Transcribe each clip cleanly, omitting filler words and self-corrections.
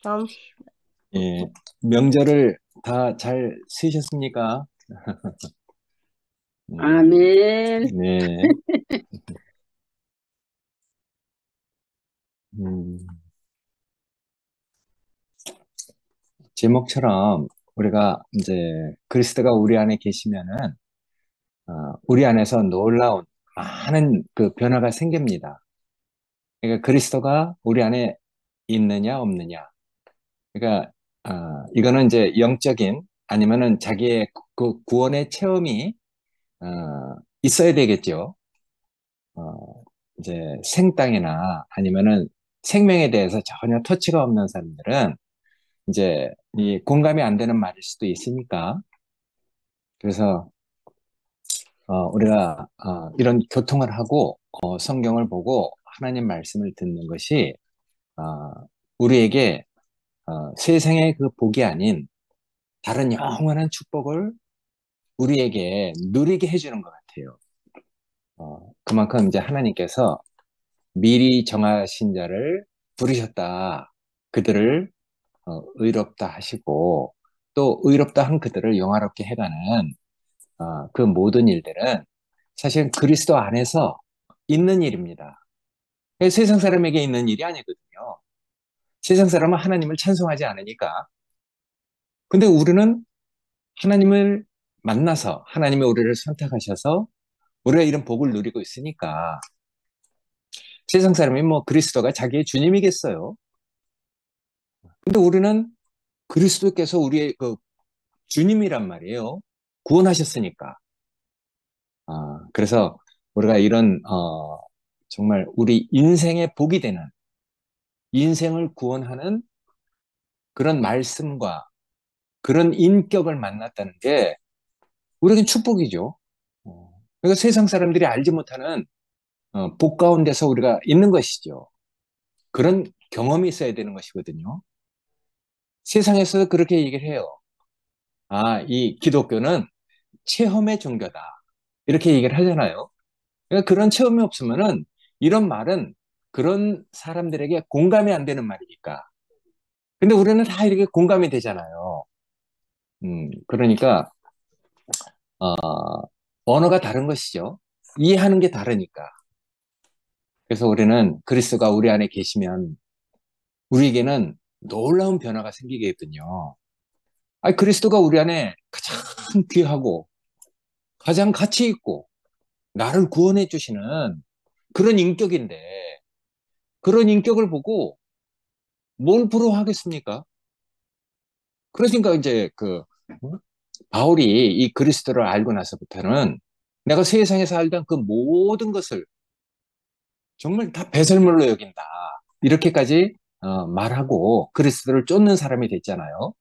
다음, 예, 명절을 다 잘 쓰셨습니까? 음, 아멘. 네. 음, 제목처럼 우리가 이제 그리스도가 우리 안에 계시면은 우리 안에서 놀라운 많은 그 변화가 생깁니다. 그러니까 그리스도가 우리 안에 있느냐 없느냐. 그러니까 이거는 이제 영적인 아니면은 자기의 그 구원의 체험이 어, 있어야 되겠죠. 어, 이제 생땅이나 아니면은 생명에 대해서 전혀 터치가 없는 사람들은 이제 이 공감이 안 되는 말일 수도 있으니까 그래서 우리가 이런 교통을 하고 성경을 보고 하나님 말씀을 듣는 것이 어, 우리에게 세상의 그 복이 아닌 다른 영원한 축복을 우리에게 누리게 해주는 것 같아요. 그만큼 이제 하나님께서 미리 정하신 자를 부르셨다. 그들을 의롭다 하시고 또 의롭다 한 그들을 영화롭게 해가는 그 모든 일들은 사실 그리스도 안에서 있는 일입니다. 세상 사람에게 있는 일이 아니거든요. 세상 사람은 하나님을 찬송하지 않으니까. 근데 우리는 하나님을 만나서 하나님의 우리를 선택하셔서 우리가 이런 복을 누리고 있으니까 세상 사람이 뭐 그리스도가 자기의 주님이겠어요. 근데 우리는 그리스도께서 우리의 그 주님이란 말이에요. 구원하셨으니까. 그래서 우리가 이런 정말 우리 인생의 복이 되는 인생을 구원하는 그런 말씀과 그런 인격을 만났다는 게 우리에겐 축복이죠. 그러니까 세상 사람들이 알지 못하는 복 가운데서 우리가 있는 것이죠. 그런 경험이 있어야 되는 것이거든요. 세상에서 그렇게 얘기를 해요. 이 기독교는 체험의 종교다. 이렇게 얘기를 하잖아요. 그러니까 그런 체험이 없으면은 이런 말은 그런 사람들에게 공감이 안 되는 말이니까. 근데 우리는 다 이렇게 공감이 되잖아요. 그러니까 언어가 다른 것이죠. 이해하는 게 다르니까. 그래서 우리는 그리스도가 우리 안에 계시면 우리에게는 놀라운 변화가 생기겠군요. 그리스도가 우리 안에 가장 귀하고 가장 가치 있고 나를 구원해 주시는 그런 인격인데 그런 인격을 보고 뭘 부러워하겠습니까? 그러니까 이제 바울이 이 그리스도를 알고 나서부터는 내가 세상에서 알던 그 모든 것을 정말 다 배설물로 여긴다. 이렇게까지 말하고 그리스도를 쫓는 사람이 됐잖아요.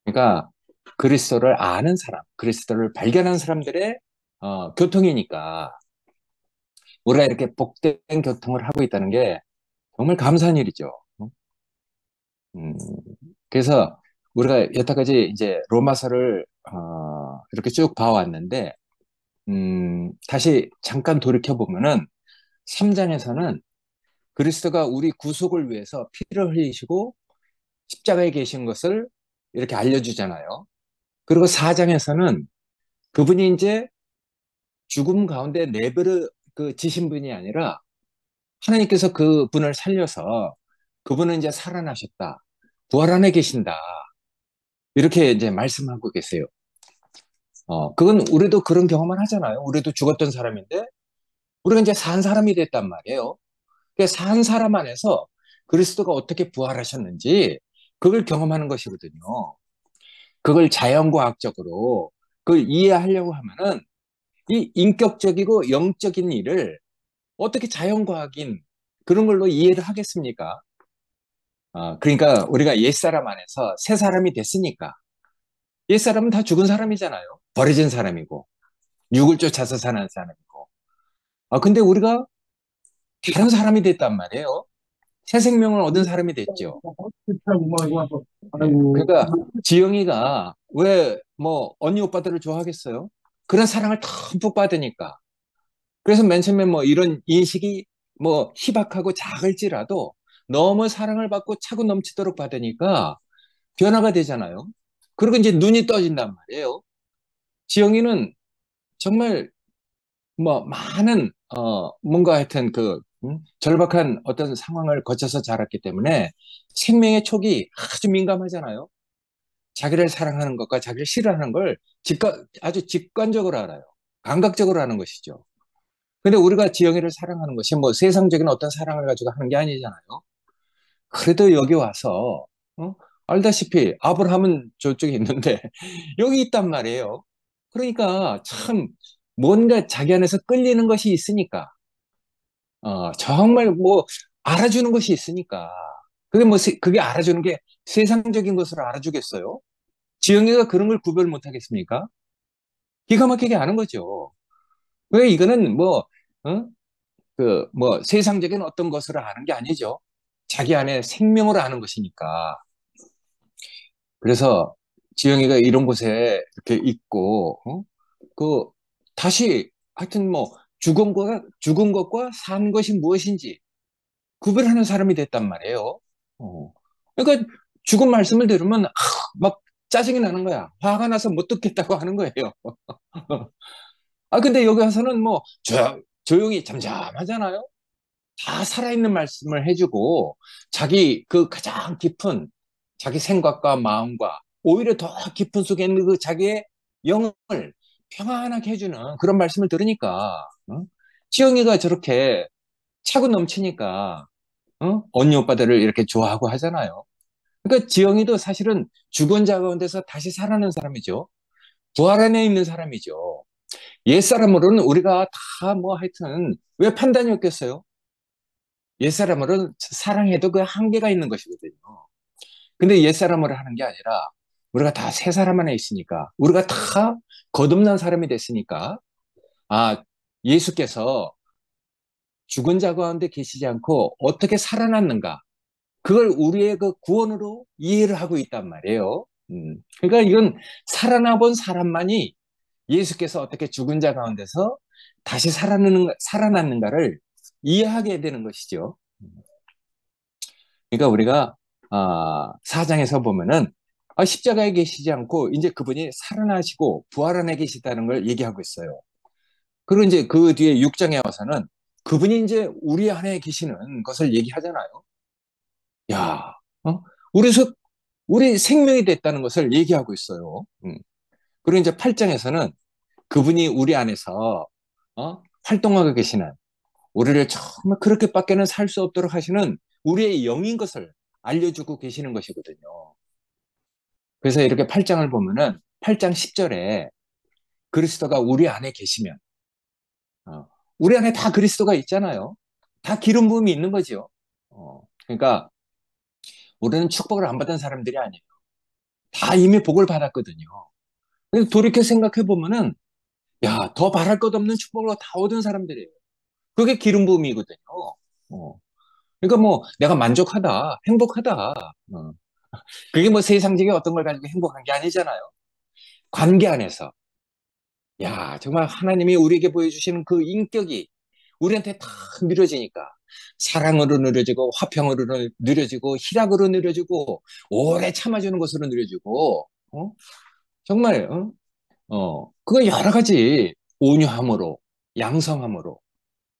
그러니까 그리스도를 아는 사람, 그리스도를 발견한 사람들의 교통이니까 우리가 이렇게 복된 교통을 하고 있다는 게 정말 감사한 일이죠. 음, 그래서 우리가 여태까지 이제 로마서를 이렇게 쭉 봐왔는데 다시 잠깐 돌이켜 보면은 3장에서는 그리스도가 우리 구속을 위해서 피를 흘리시고 십자가에 계신 것을 이렇게 알려주잖아요. 그리고 4장에서는 그분이 이제 죽음 가운데 내버려 그 지신 분이 아니라 하나님께서 그 분을 살려서 그분은 이제 살아나셨다. 부활 안에 계신다. 이렇게 이제 말씀하고 계세요. 그건 우리도 그런 경험을 하잖아요. 우리도 죽었던 사람인데 우리가 이제 산 사람이 됐단 말이에요. 그 산 사람 안에서 그리스도가 어떻게 부활하셨는지 그걸 경험하는 것이거든요. 그걸 자연과학적으로 그걸 이해하려고 하면은 이 인격적이고 영적인 일을 어떻게 자연과학인 그런 걸로 이해를 하겠습니까? 그러니까 우리가 옛사람 안에서 새 사람이 됐으니까 옛사람은 다 죽은 사람이잖아요. 버려진 사람이고 육을 쫓아서 사는 사람이고. 근데 우리가 다른 사람이 됐단 말이에요. 새 생명을 얻은 사람이 됐죠. 예. 아이고, 그러니까 지영이가 왜 뭐 언니 오빠들을 좋아하겠어요? 그런 사랑을 듬뿍 받으니까. 그래서 맨 처음에 뭐 이런 인식이 뭐 희박하고 작을지라도 너무 사랑을 받고 차고 넘치도록 받으니까 변화가 되잖아요. 그리고 이제 눈이 떠진단 말이에요. 지영이는 정말 뭐 많은 뭔가 하여튼 절박한 어떤 상황을 거쳐서 자랐기 때문에 생명의 촉이 아주 민감하잖아요. 자기를 사랑하는 것과 자기를 싫어하는 걸 아주 직관적으로 알아요. 감각적으로 하는 것이죠. 근데 우리가 지영이를 사랑하는 것이 뭐 세상적인 어떤 사랑을 가지고 하는 게 아니잖아요. 그래도 여기 와서 어? 알다시피 아브라함은 저쪽에 있는데 여기 있단 말이에요. 그러니까 참 뭔가 자기 안에서 끌리는 것이 있으니까 정말 뭐 알아주는 것이 있으니까 그게 알아주는 게 세상적인 것으로 알아주겠어요? 지영이가 그런 걸 구별 못 하겠습니까? 기가 막히게 아는 거죠. 왜 이거는 어? 뭐 세상적인 어떤 것으로 아는 게 아니죠. 자기 안에 생명으로 아는 것이니까. 그래서 지영이가 이런 곳에 이렇게 있고, 그, 다시, 하여튼 뭐, 죽은 것과 산 것이 무엇인지 구별하는 사람이 됐단 말이에요. 그러니까 죽은 말씀을 들으면, 막 짜증이 나는 거야. 화가 나서 못 듣겠다고 하는 거예요. 근데 여기 와서는 뭐, 조용히 잠잠하잖아요. 다 살아있는 말씀을 해주고 자기 그 가장 깊은 자기 생각과 마음과 오히려 더 깊은 속에 있는 그 자기의 영을 평안하게 해주는 그런 말씀을 들으니까 지영이가 저렇게 차고 넘치니까 언니 오빠들을 이렇게 좋아하고 하잖아요. 그러니까 지영이도 사실은 죽은 자 가운데서 다시 살아난 사람이죠. 부활 안에 있는 사람이죠. 옛사람으로는 우리가 다 뭐 하여튼 왜 판단이 없겠어요? 옛사람으로는 사랑해도 그 한계가 있는 것이거든요. 근데 옛사람으로 하는 게 아니라 우리가 다 새 사람 안에 있으니까 우리가 다 거듭난 사람이 됐으니까 아 예수께서 죽은 자 가운데 계시지 않고 어떻게 살아났는가 그걸 우리의 그 구원으로 이해를 하고 있단 말이에요. 그러니까 이건 살아나 본 사람만이 예수께서 어떻게 죽은 자 가운데서 다시 살아났는가를 이해하게 되는 것이죠. 그러니까 우리가 사장에서 보면은 십자가에 계시지 않고 이제 그분이 살아나시고 부활 안에 계시다는 걸 얘기하고 있어요. 그리고 이제 그 뒤에 6장에 와서는 그분이 이제 우리 안에 계시는 것을 얘기하잖아요. 야, 어? 우리 우리 생명이 됐다는 것을 얘기하고 있어요. 그리고 이제 8장에서는 그분이 우리 안에서 활동하고 계시는 우리를 정말 그렇게밖에는 살 수 없도록 하시는 우리의 영인 것을 알려주고 계시는 것이거든요. 그래서 이렇게 8장을 보면은 8장 10절에 그리스도가 우리 안에 계시면 우리 안에 다 그리스도가 있잖아요. 다 기름 부음이 있는 거죠. 그러니까 우리는 축복을 안 받은 사람들이 아니에요. 다 이미 복을 받았거든요. 그래서 돌이켜 생각해 보면은 야, 더 바랄 것 없는 축복을 다 얻은 사람들이에요. 그게 기름 부음이거든요. 어. 그러니까 뭐 내가 만족하다, 행복하다. 그게 뭐 세상적인 어떤 걸 가지고 행복한 게 아니잖아요. 관계 안에서. 야, 정말 하나님이 우리에게 보여주시는 그 인격이 우리한테 다 누려지니까 사랑으로 누려지고 화평으로 누려지고 희락으로 누려지고 오래 참아주는 것으로 누려지고 정말 그거 여러 가지 온유함으로 양성함으로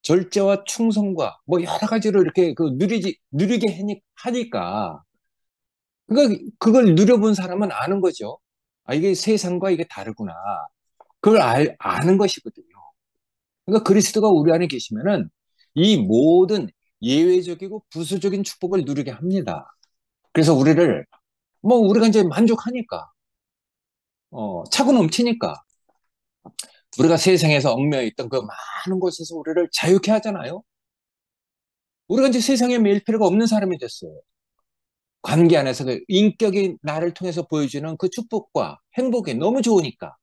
절제와 충성과 뭐 여러 가지로 이렇게 누리게 하니까 그걸 누려본 사람은 아는 거죠. 이게 세상과 이게 다르구나. 그걸 아는 것이거든요. 그러니까 그리스도가 우리 안에 계시면은 이 모든 예외적이고 부수적인 축복을 누리게 합니다. 그래서 우리가 이제 만족하니까, 차고 넘치니까, 우리가 세상에서 얽매여 있던 그 많은 곳에서 우리를 자유케 하잖아요. 우리가 이제 세상에 매일 필요가 없는 사람이 됐어요. 관계 안에서 그 인격이 나를 통해서 보여주는 그 축복과 행복이 너무 좋으니까.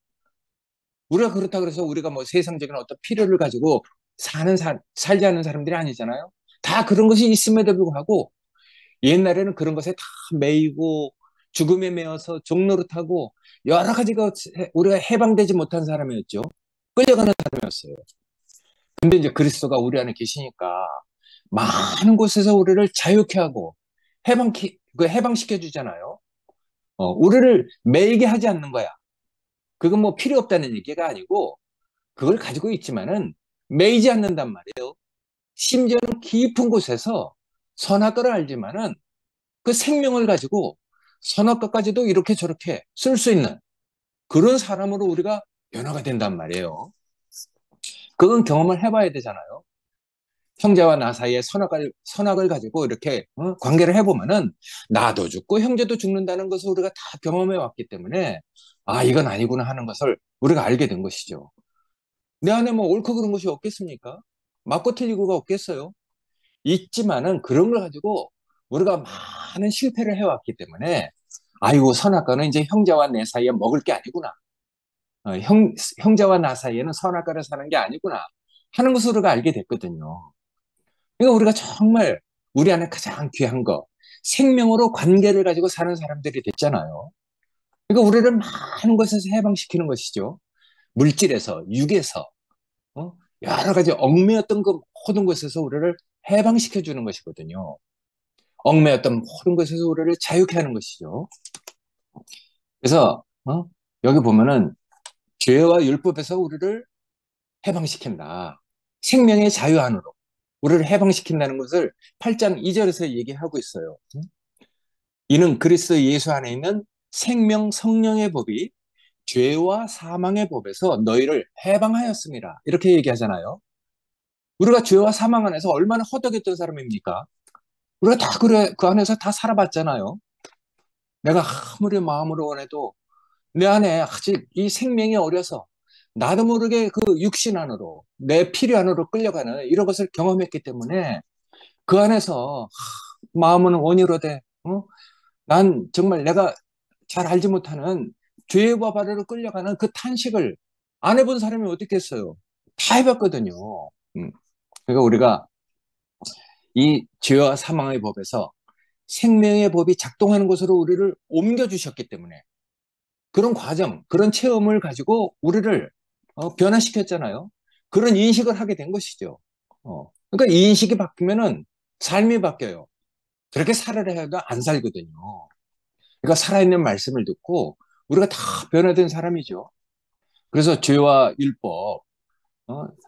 우리가 그렇다 그래서 우리가 뭐 세상적인 어떤 필요를 가지고 살지 않는 사람들이 아니잖아요. 다 그런 것이 있음에도 불구하고 옛날에는 그런 것에 다 매이고 죽음에 매어서 종노릇하고 여러 가지가 우리가 해방되지 못한 사람이었죠. 끌려가는 사람이었어요. 근데 이제 그리스도가 우리 안에 계시니까 많은 곳에서 우리를 자유케 하고 해방시켜 주잖아요. 우리를 매이게 하지 않는 거야. 그건 뭐 필요 없다는 얘기가 아니고 그걸 가지고 있지만은 매이지 않는단 말이에요. 심지어는 깊은 곳에서 선악과를 알지만은 그 생명을 가지고 선악과까지도 이렇게 저렇게 쓸 수 있는 그런 사람으로 우리가 변화가 된단 말이에요. 그건 경험을 해봐야 되잖아요. 형제와 나 사이에 선악을 가지고 이렇게 관계를 해보면은 나도 죽고 형제도 죽는다는 것을 우리가 다 경험해 왔기 때문에 아, 이건 아니구나 하는 것을 우리가 알게 된 것이죠. 내 안에 뭐 옳고 그른 것이 없겠습니까? 맞고 틀리고가 없겠어요? 있지만은 그런 걸 가지고 우리가 많은 실패를 해왔기 때문에 아이고, 선악과는 이제 형제와 내 사이에 먹을 게 아니구나. 형제와 나 사이에는 선악과를 사는 게 아니구나 하는 것을 우리가 알게 됐거든요. 그러니까 우리가 정말 우리 안에 가장 귀한 거, 생명으로 관계를 가지고 사는 사람들이 됐잖아요. 그러니까 우리를 많은 것에서 해방시키는 것이죠. 물질에서, 육에서, 여러 가지 얽매였던 그 모든 것에서 우리를 해방시켜 주는 것이거든요. 얽매였던 모든 것에서 우리를 자유케 하는 것이죠. 그래서 여기 보면은 죄와 율법에서 우리를 해방시킨다. 생명의 자유 안으로 우리를 해방시킨다는 것을 8장 2절에서 얘기하고 있어요. 이는 그리스도 예수 안에 있는 생명 성령의 법이 죄와 사망의 법에서 너희를 해방하였습니다. 이렇게 얘기하잖아요. 우리가 죄와 사망 안에서 얼마나 허덕였던 사람입니까? 우리가 다 그래, 그 안에서 다 살아봤잖아요. 내가 아무리 마음으로 원해도 내 안에 아직 이 생명이 어려서 나도 모르게 그 육신 안으로 내 필요 안으로 끌려가는 이런 것을 경험했기 때문에 그 안에서 마음은 원이로되 난 정말 내가 잘 알지 못하는 죄의 법 아래로 끌려가는 그 탄식을 안 해본 사람이 어떻겠어요? 다 해봤거든요. 음. 그러니까 우리가 이 죄와 사망의 법에서 생명의 법이 작동하는 곳으로 우리를 옮겨주셨기 때문에 그런 과정, 그런 체험을 가지고 우리를 변화시켰잖아요. 그런 인식을 하게 된 것이죠. 그러니까 이 인식이 바뀌면은 삶이 바뀌어요. 그렇게 살아야 해도 안 살거든요. 그러니까 살아있는 말씀을 듣고 우리가 다 변화된 사람이죠. 그래서 죄와 율법,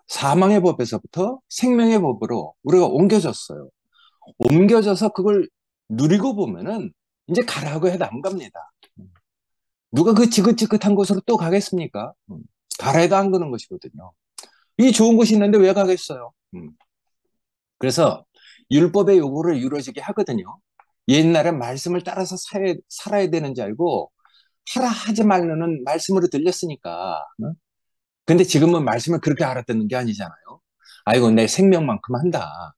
사망의 법에서부터 생명의 법으로 우리가 옮겨졌어요. 옮겨져서 그걸 누리고 보면은 이제 가라고 해도 안 갑니다. 누가 그 지긋지긋한 곳으로 또 가겠습니까? 가라 해도 안 가는 것이거든요. 이 좋은 곳이 있는데 왜 가겠어요? 그래서 율법의 요구를 이루어지게 하거든요. 옛날에 말씀을 따라서 살아야 되는 줄 알고 하라 하지 말라는 말씀으로 들렸으니까. 근데 지금은 말씀을 그렇게 알아듣는 게 아니잖아요. 아이고, 내 생명만큼 한다.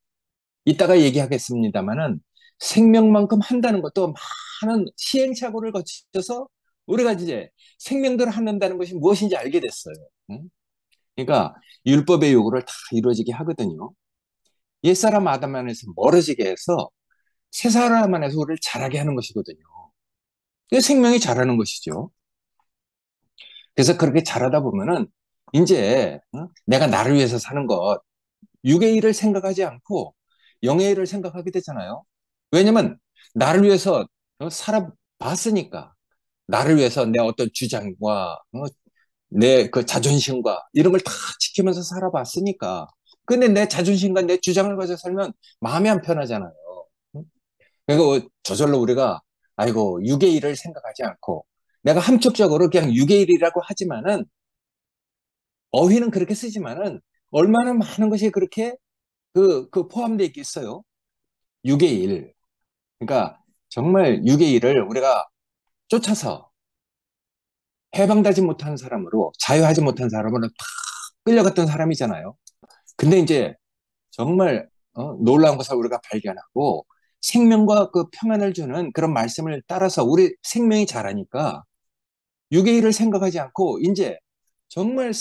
이따가 얘기하겠습니다만은 생명만큼 한다는 것도 많은 시행착오를 거쳐서 우리가 이제 생명대로 한다는 것이 무엇인지 알게 됐어요. 응? 그러니까 율법의 요구를 다 이루어지게 하거든요. 옛사람 아담 안에서 멀어지게 해서 새 사람 안에서 우리를 자라게 하는 것이거든요. 그 생명이 자라는 것이죠. 그래서 그렇게 자라다 보면은 이제 내가 나를 위해서 사는 것, 육의 일을 생각하지 않고 영의 일을 생각하게 되잖아요. 왜냐면 나를 위해서 살아봤으니까. 나를 위해서 내 어떤 주장과 내 그 자존심과 이런 걸 다 지키면서 살아봤으니까. 근데 내 자존심과 내 주장을 가지고 살면 마음이 안 편하잖아요. 그러니까 저절로 우리가 아이고, 육의 일을 생각하지 않고 내가 함축적으로 그냥 육의 일이라고 하지만은 어휘는 그렇게 쓰지만은 얼마나 많은 것이 그렇게 그 포함되어 있겠어요. 육의 일. 그러니까 정말 육의 일을 우리가 쫓아서 해방되지 못한 사람으로, 자유하지 못한 사람으로 팍 끌려갔던 사람이잖아요. 근데 이제 정말 놀라운 것을 우리가 발견하고 생명과 그 평안을 주는 그런 말씀을 따라서 우리 생명이 자라니까 육의 일을 생각하지 않고 이제 정말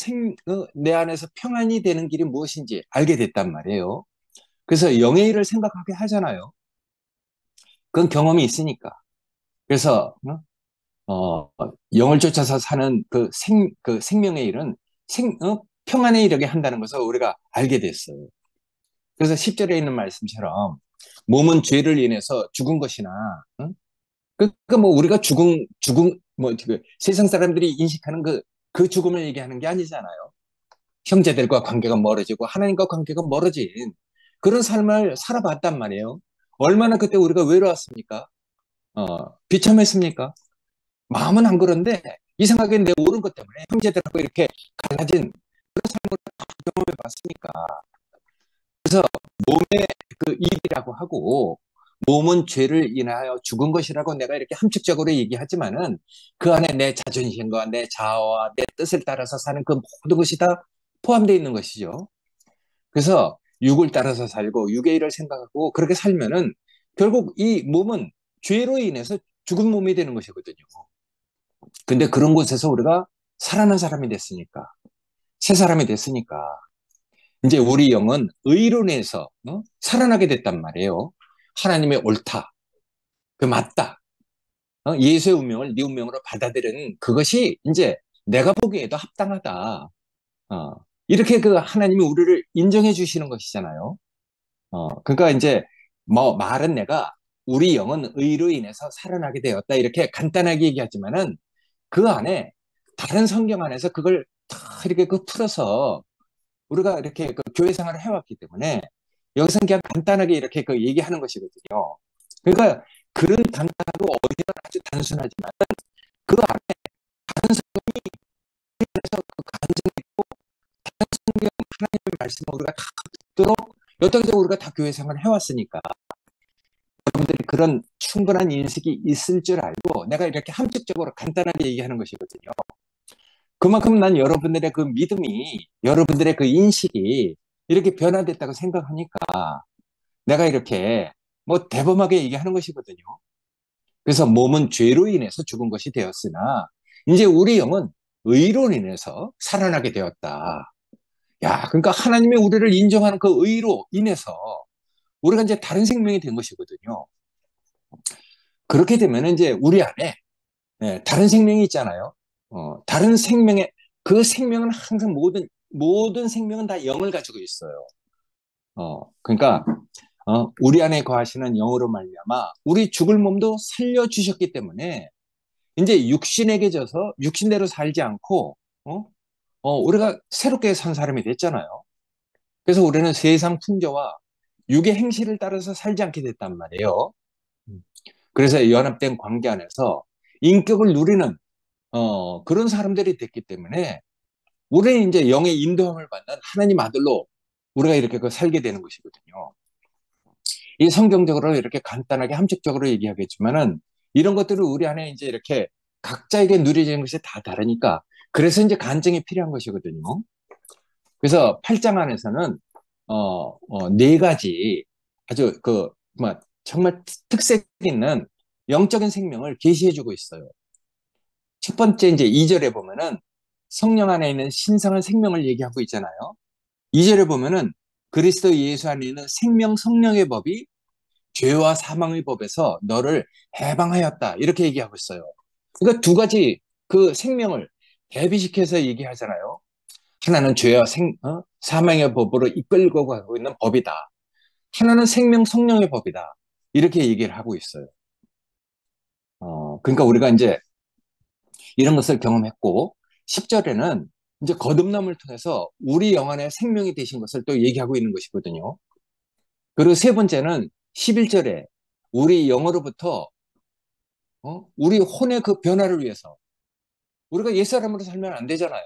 내 안에서 평안이 되는 길이 무엇인지 알게 됐단 말이에요. 그래서 영의 일을 생각하게 하잖아요. 그건 경험이 있으니까. 그래서 영을 쫓아서 사는 그 생명의 일은 평안에 이르게 한다는 것을 우리가 알게 됐어요. 그래서 10절에 있는 말씀처럼 몸은 죄를 인해서 죽은 것이나, 응? 그러니까 뭐 우리가 뭐 그 세상 사람들이 인식하는 그 죽음을 얘기하는 게 아니잖아요. 형제들과 관계가 멀어지고 하나님과 관계가 멀어진 그런 삶을 살아봤단 말이에요. 얼마나 그때 우리가 외로웠습니까? 비참했습니까? 마음은 안 그런데 이상하게 내 옳은 것 때문에 형제들하고 이렇게 갈라진 경험을 봤으니까. 그래서 몸의 그 일이라고 하고 몸은 죄를 인하여 죽은 것이라고 내가 이렇게 함축적으로 얘기하지만은 그 안에 내 자존심과 내 자아와 내 뜻을 따라서 사는 그 모든 것이 다 포함되어 있는 것이죠. 그래서 육을 따라서 살고 육의 일을 생각하고 그렇게 살면은 결국 이 몸은 죄로 인해서 죽은 몸이 되는 것이거든요. 근데 그런 곳에서 우리가 살아난 사람이 됐으니까, 새 사람이 됐으니까 이제 우리 영은 의로 인해서 살아나게 됐단 말이에요. 하나님의 옳다, 그 맞다, 예수의 운명을 네 운명으로 받아들이는 그것이 이제 내가 보기에도 합당하다. 어, 이렇게 그 하나님이 우리를 인정해 주시는 것이잖아요. 그러니까 이제 뭐 말은 내가 우리 영은 의로 인해서 살아나게 되었다 이렇게 간단하게 얘기하지만은 그 안에 다른 성경 안에서 그걸 다 이렇게 그 풀어서 우리가 이렇게 그 교회 생활을 해왔기 때문에 여기서 그냥 간단하게 이렇게 그 얘기하는 것이거든요. 그러니까 글은 간단하고 어휘는 아주 단순하지만 그 안에 다른 성경에서 그 간증이 있고 다른 성경 하나님의 말씀을 우리가 다 듣도록 여태까지 우리가 다 교회 생활을 해왔으니까 여러분들이 그런 충분한 인식이 있을 줄 알고 내가 이렇게 함축적으로 간단하게 얘기하는 것이거든요. 그만큼 난 여러분들의 그 믿음이, 여러분들의 그 인식이 이렇게 변화됐다고 생각하니까 내가 이렇게 뭐 대범하게 얘기하는 것이거든요. 그래서 몸은 죄로 인해서 죽은 것이 되었으나 이제 우리 영은 의로 인해서 살아나게 되었다. 야, 그러니까 하나님이 우리를 인정하는 그 의로 인해서 우리가 이제 다른 생명이 된 것이거든요. 그렇게 되면 이제 우리 안에 다른 생명이 있잖아요. 다른 생명의 그 생명은 항상 모든 생명은 다 영을 가지고 있어요. 그러니까 우리 안에 거하시는 영으로 말미암아 우리 죽을 몸도 살려 주셨기 때문에 이제 육신에게 져서 육신대로 살지 않고 우리가 새롭게 산 사람이 됐잖아요. 그래서 우리는 세상 풍조와 육의 행실을 따라서 살지 않게 됐단 말이에요. 그래서 연합된 관계 안에서 인격을 누리는 그런 사람들이 됐기 때문에 우리는 이제 영의 인도함을 받는 하나님 아들로 우리가 이렇게 그 살게 되는 것이거든요. 이 성경적으로 이렇게 간단하게 함축적으로 얘기하겠지만은 이런 것들을 우리 안에 이제 이렇게 각자에게 누려지는 것이 다 다르니까 그래서 이제 간증이 필요한 것이거든요. 그래서 8장 안에서는 네 가지 아주 뭐 정말 특색 있는 영적인 생명을 계시해주고 있어요. 첫 번째 이제 2절에 보면은 성령 안에 있는 신성한 생명을 얘기하고 있잖아요. 2절에 보면은 그리스도 예수 안에 있는 생명 성령의 법이 죄와 사망의 법에서 너를 해방하였다. 이렇게 얘기하고 있어요. 그러니까 두 가지 그 생명을 대비시켜서 얘기하잖아요. 하나는 죄와 사망의 법으로 이끌고 가고 있는 법이다. 하나는 생명 성령의 법이다. 이렇게 얘기를 하고 있어요. 그러니까 우리가 이제 이런 것을 경험했고 10절에는 이제 거듭남을 통해서 우리 영안에 생명이 되신 것을 또 얘기하고 있는 것이거든요. 그리고 세 번째는 11절에 우리 영으로부터 우리 혼의 그 변화를 위해서 우리가 옛사람으로 살면 안 되잖아요.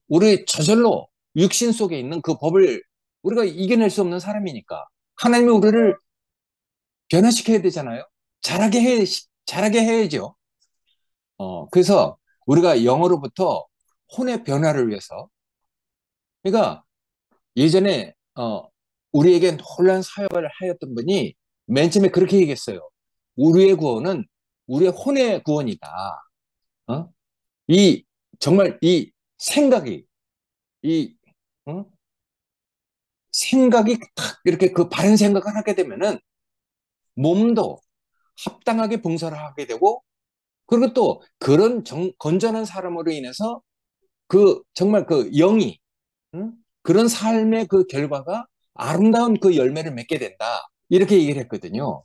우리 저절로 육신 속에 있는 그 법을 우리가 이겨낼 수 없는 사람이니까 하나님이 우리를 변화시켜야 되잖아요. 잘하게 해야죠. 그래서 우리가 영으로부터 혼의 변화를 위해서 그러니까 예전에 우리에게 놀라운 사역을 하였던 분이 맨 처음에 그렇게 얘기했어요. 우리의 구원은 우리의 혼의 구원이다. 어? 이 정말 이 생각이 이 어? 생각이 탁 이렇게 그 바른 생각을 하게 되면은 몸도 합당하게 봉사를 하게 되고 그리고 또 그런 건전한 사람으로 인해서 그 정말 그 영이 응? 그런 삶의 그 결과가 아름다운 그 열매를 맺게 된다. 이렇게 얘기를 했거든요.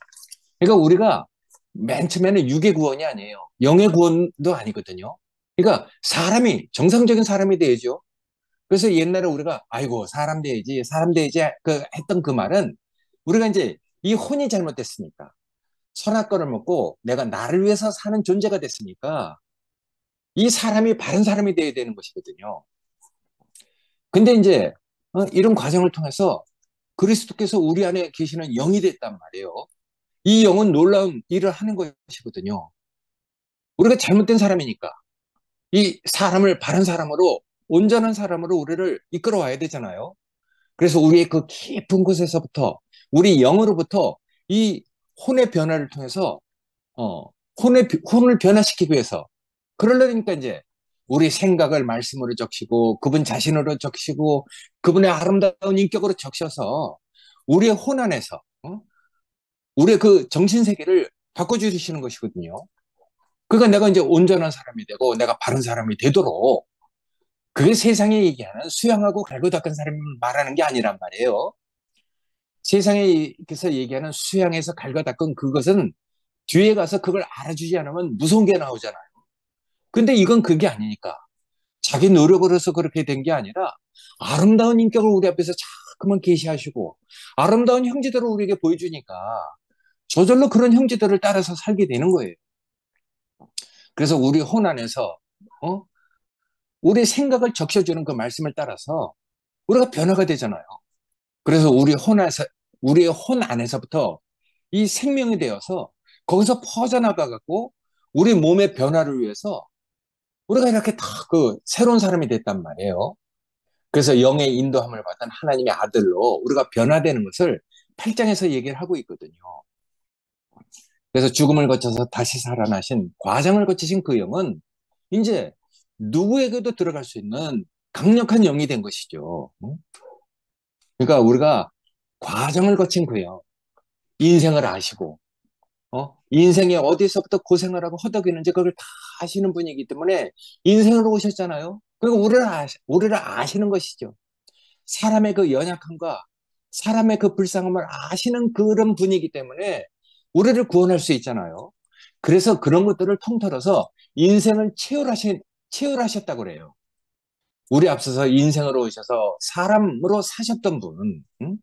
그러니까 우리가 맨 처음에는 육의 구원이 아니에요. 영의 구원도 아니거든요. 그러니까 사람이, 정상적인 사람이 돼야죠. 그래서 옛날에 우리가, 아이고, 사람 돼야지, 사람 돼야지, 했던 그 말은, 우리가 이제 이 혼이 잘못됐으니까, 선악과를 먹고 내가 나를 위해서 사는 존재가 됐으니까, 이 사람이 바른 사람이 돼야 되는 것이거든요. 근데 이제, 이런 과정을 통해서 그리스도께서 우리 안에 계시는 영이 됐단 말이에요. 이 영은 놀라운 일을 하는 것이거든요. 우리가 잘못된 사람이니까 이 사람을 바른 사람으로, 온전한 사람으로 우리를 이끌어 와야 되잖아요. 그래서 우리의 그 깊은 곳에서부터, 우리 영으로부터 이 혼의 변화를 통해서 어, 혼을 변화시키기 위해서, 그러려니까 이제 우리 생각을 말씀으로 적시고 그분 자신으로 적시고 그분의 아름다운 인격으로 적셔서 우리의 혼 안에서, 우리의 그 정신세계를 바꿔주시는 것이거든요. 그러니까 내가 이제 온전한 사람이 되고 내가 바른 사람이 되도록, 그게 세상에 얘기하는 수양하고 갈고 닦은 사람을 말하는 게 아니란 말이에요. 세상에서 얘기하는 수양해서 갈고 닦은 그것은 뒤에 가서 그걸 알아주지 않으면 무서운 게 나오잖아요. 근데 이건 그게 아니니까. 자기 노력으로서 그렇게 된 게 아니라 아름다운 인격을 우리 앞에서 자꾸만 계시하시고 아름다운 형제들을 우리에게 보여주니까 저절로 그런 형제들을 따라서 살게 되는 거예요. 그래서 우리 혼 안에서, 어? 우리 생각을 적셔주는 그 말씀을 따라서 우리가 변화가 되잖아요. 그래서 우리의 혼 안에서부터 이 생명이 되어서 거기서 퍼져나가 갖고 우리 몸의 변화를 위해서 우리가 이렇게 다 그 새로운 사람이 됐단 말이에요. 그래서 영의 인도함을 받은 하나님의 아들로 우리가 변화되는 것을 8장에서 얘기를 하고 있거든요. 그래서 죽음을 거쳐서 다시 살아나신, 과정을 거치신 그 영은 이제 누구에게도 들어갈 수 있는 강력한 영이 된 것이죠. 그러니까 우리가 과정을 거친 그 영, 인생을 아시고, 인생에 어디서부터 고생을 하고 허덕이는지 그걸 다 아시는 분이기 때문에 인생으로 오셨잖아요. 그리고 우리를 아시는 것이죠. 사람의 그 연약함과 사람의 그 불쌍함을 아시는 그런 분이기 때문에 우리를 구원할 수 있잖아요. 그래서 그런 것들을 통틀어서 인생을 체휼하셨다고 그래요. 우리 앞서서 인생으로 오셔서 사람으로 사셨던 분. 응?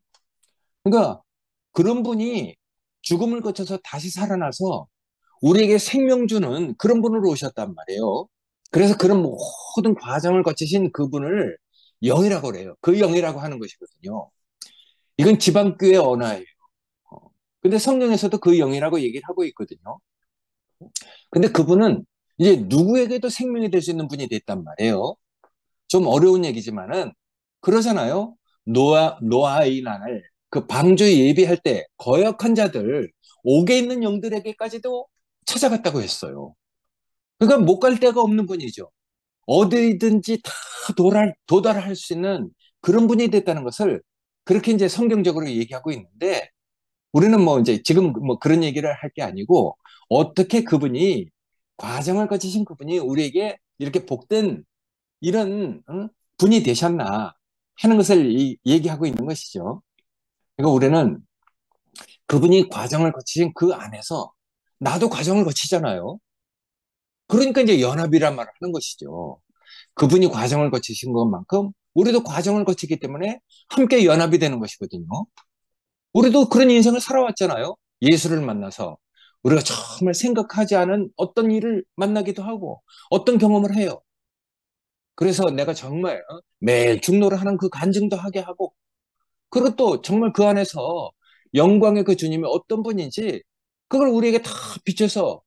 그러니까 그런 분이 죽음을 거쳐서 다시 살아나서 우리에게 생명 주는 그런 분으로 오셨단 말이에요. 그래서 그런 모든 과정을 거치신 그분을 영이라고 그래요. 그 영이라고 하는 것이거든요. 이건 지방교회 언어예요. 어. 근데 성경에서도 그 영이라고 얘기를 하고 있거든요. 근데 그분은 이제 누구에게도 생명이 될 수 있는 분이 됐단 말이에요. 좀 어려운 얘기지만은 그러잖아요. 노아의 난을 그 방주 예비할 때 거역한 자들, 옥에 있는 영들에게까지도 찾아갔다고 했어요. 그러니까 못 갈 데가 없는 분이죠. 어디든지 다 도달할 수 있는 그런 분이 됐다는 것을 그렇게 이제 성경적으로 얘기하고 있는데, 우리는 뭐 이제 지금 뭐 그런 얘기를 할 게 아니고 어떻게 그분이, 과정을 거치신 그분이 우리에게 이렇게 복된 이런, 분이 되셨나 하는 것을 얘기하고 있는 것이죠. 그러니까 우리는 그분이 과정을 거치신 그 안에서 나도 과정을 거치잖아요. 그러니까 이제 연합이란 말을 하는 것이죠. 그분이 과정을 거치신 것만큼 우리도 과정을 거치기 때문에 함께 연합이 되는 것이거든요. 우리도 그런 인생을 살아왔잖아요. 예수를 만나서 우리가 정말 생각하지 않은 어떤 일을 만나기도 하고 어떤 경험을 해요. 그래서 내가 정말 매일 중노를 하는 그 간증도 하게 하고, 그리고 또 정말 그 안에서 영광의 그 주님이 어떤 분인지 그걸 우리에게 다 비춰서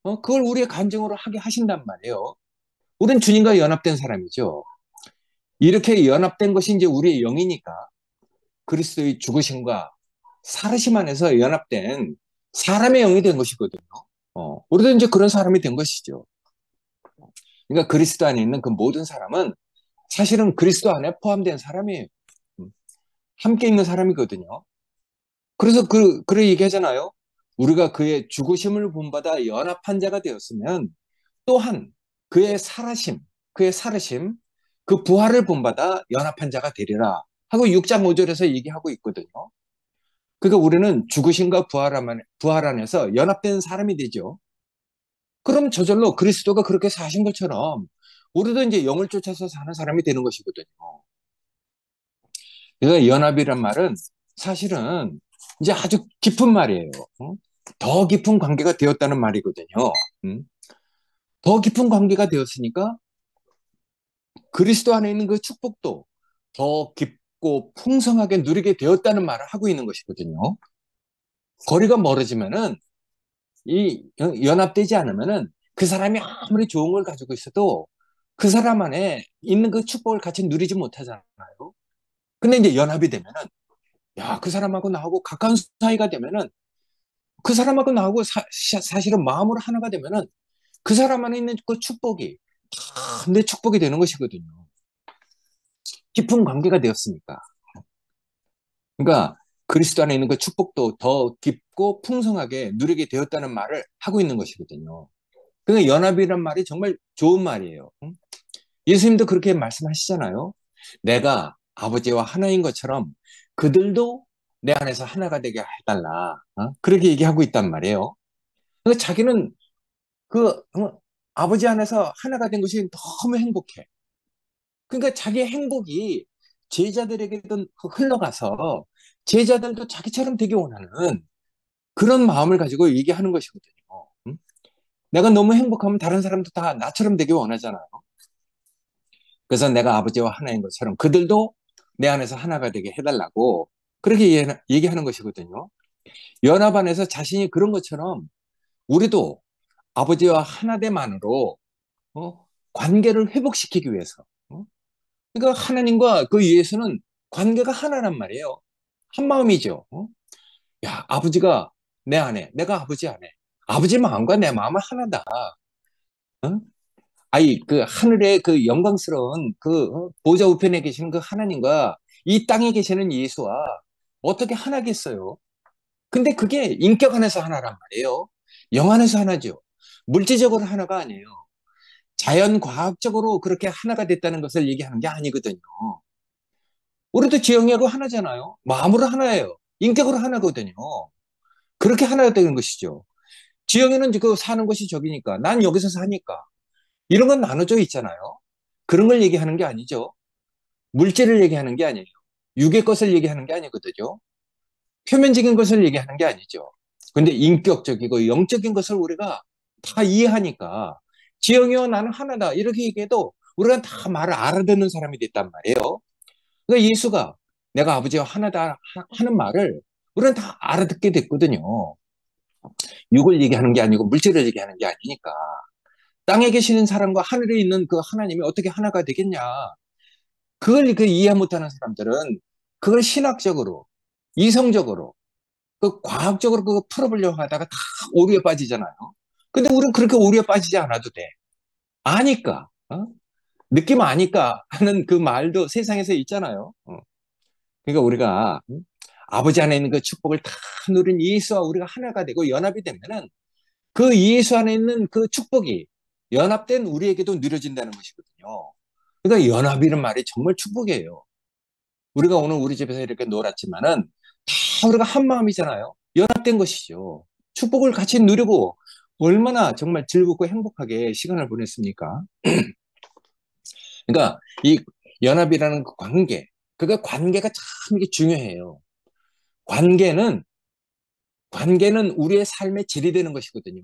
그걸 우리의 간증으로 하게 하신단 말이에요. 우린 주님과 연합된 사람이죠. 이렇게 연합된 것이 이제 우리의 영이니까 그리스도의 죽으심과 살으심 안에서 연합된 사람의 영이 된 것이거든요. 우리도 이제 그런 사람이 된 것이죠. 그러니까 그리스도 안에 있는 그 모든 사람은 사실은 그리스도 안에 포함된 사람이에요. 음, 함께 있는 사람이거든요. 그래서 그래 얘기하잖아요. 우리가 그의 죽으심을 본받아 연합한 자가 되었으면 또한 그의 살으심, 그 부활을 본받아 연합한 자가 되리라. 하고 6장 5절에서 얘기하고 있거든요. 그러니까 우리는 죽으심과 부활 안에서 연합된 사람이 되죠. 그럼 저절로 그리스도가 그렇게 사신 것처럼 우리도 이제 영을 쫓아서 사는 사람이 되는 것이거든요. 그래서 연합이란 말은 사실은 이제 아주 깊은 말이에요. 더 깊은 관계가 되었다는 말이거든요. 음? 더 깊은 관계가 되었으니까 그리스도 안에 있는 그 축복도 더 깊고 풍성하게 누리게 되었다는 말을 하고 있는 것이거든요. 거리가 멀어지면은 이 연합되지 않으면은 그 사람이 아무리 좋은 걸 가지고 있어도 그 사람 안에 있는 그 축복을 같이 누리지 못하잖아요. 근데 이제 연합이 되면은 야, 그 사람하고 나하고 가까운 사이가 되면은 그 사람하고 나하고 사실은 마음으로 하나가 되면은 그 사람 안에 있는 그 축복이 다 내 축복이 되는 것이거든요. 깊은 관계가 되었으니까. 그러니까 그리스도 안에 있는 그 축복도 더 깊고 풍성하게 누리게 되었다는 말을 하고 있는 것이거든요. 그러니까 연합이란 말이 정말 좋은 말이에요. 예수님도 그렇게 말씀하시잖아요. 내가 아버지와 하나인 것처럼 그들도 내 안에서 하나가 되게 해달라. 그렇게 얘기하고 있단 말이에요. 그러니까 자기는 그 아버지 안에서 하나가 된 것이 너무 행복해. 그러니까 자기의 행복이 제자들에게도 흘러가서 제자들도 자기처럼 되기 원하는 그런 마음을 가지고 얘기하는 것이거든요. 내가 너무 행복하면 다른 사람도 다 나처럼 되기 원하잖아요. 그래서 내가 아버지와 하나인 것처럼 그들도 내 안에서 하나가 되게 해달라고 그렇게 얘기하는 것이거든요. 연합 안에서 자신이 그런 것처럼 우리도 아버지와 하나됨만으로 관계를 회복시키기 위해서 그러니까 하나님과 그 예수는 관계가 하나란 말이에요. 한 마음이죠. 야, 아버지가 내 안에, 내가 아버지 안에. 아버지 마음과 내 마음은 하나다. 어? 아이, 그 하늘의 그 영광스러운 그 보좌 우편에 계시는 그 하나님과 이 땅에 계시는 예수와 어떻게 하나겠어요? 근데 그게 인격 안에서 하나란 말이에요. 영 안에서 하나죠. 물질적으로 하나가 아니에요. 자연 과학적으로 그렇게 하나가 됐다는 것을 얘기하는 게 아니거든요. 우리도 지영이하고 하나잖아요. 마음으로 하나예요. 인격으로 하나거든요. 그렇게 하나가 되는 것이죠. 지영이는 그 사는 곳이 저기니까, 난 여기서 사니까. 이런 건 나눠져 있잖아요. 그런 걸 얘기하는 게 아니죠. 물질을 얘기하는 게 아니에요. 육의 것을 얘기하는 게 아니거든요. 표면적인 것을 얘기하는 게 아니죠. 근데 인격적이고 영적인 것을 우리가 다 이해하니까, 지영이와 나는 하나다. 이렇게 얘기해도 우리가 다 말을 알아듣는 사람이 됐단 말이에요. 그러니까 예수가 내가 아버지와 하나다 하는 말을 우리는 다 알아듣게 됐거든요. 육을 얘기하는 게 아니고 물질을 얘기하는 게 아니니까. 땅에 계시는 사람과 하늘에 있는 그 하나님이 어떻게 하나가 되겠냐. 그걸 그 이해 못하는 사람들은 그걸 신학적으로, 이성적으로, 그 과학적으로 그거 풀어보려고 하다가 다 오류에 빠지잖아요. 근데 우리는 그렇게 오류에 빠지지 않아도 돼. 아니까, 느낌 아니까 하는 그 말도 세상에서 있잖아요. 그러니까 우리가 아버지 안에 있는 그 축복을 다 누린 예수와 우리가 하나가 되고 연합이 되면은 그 예수 안에 있는 그 축복이 연합된 우리에게도 누려진다는 것이거든요. 그러니까 연합이라는 말이 정말 축복이에요. 우리가 오늘 우리 집에서 이렇게 놀았지만은 다 우리가 한 마음이잖아요. 연합된 것이죠. 축복을 같이 누리고 얼마나 정말 즐겁고 행복하게 시간을 보냈습니까? 그러니까 이 연합이라는 그 관계, 그가 관계가 참 이게 중요해요. 관계는 관계는 우리의 삶의 질이 되는 것이거든요.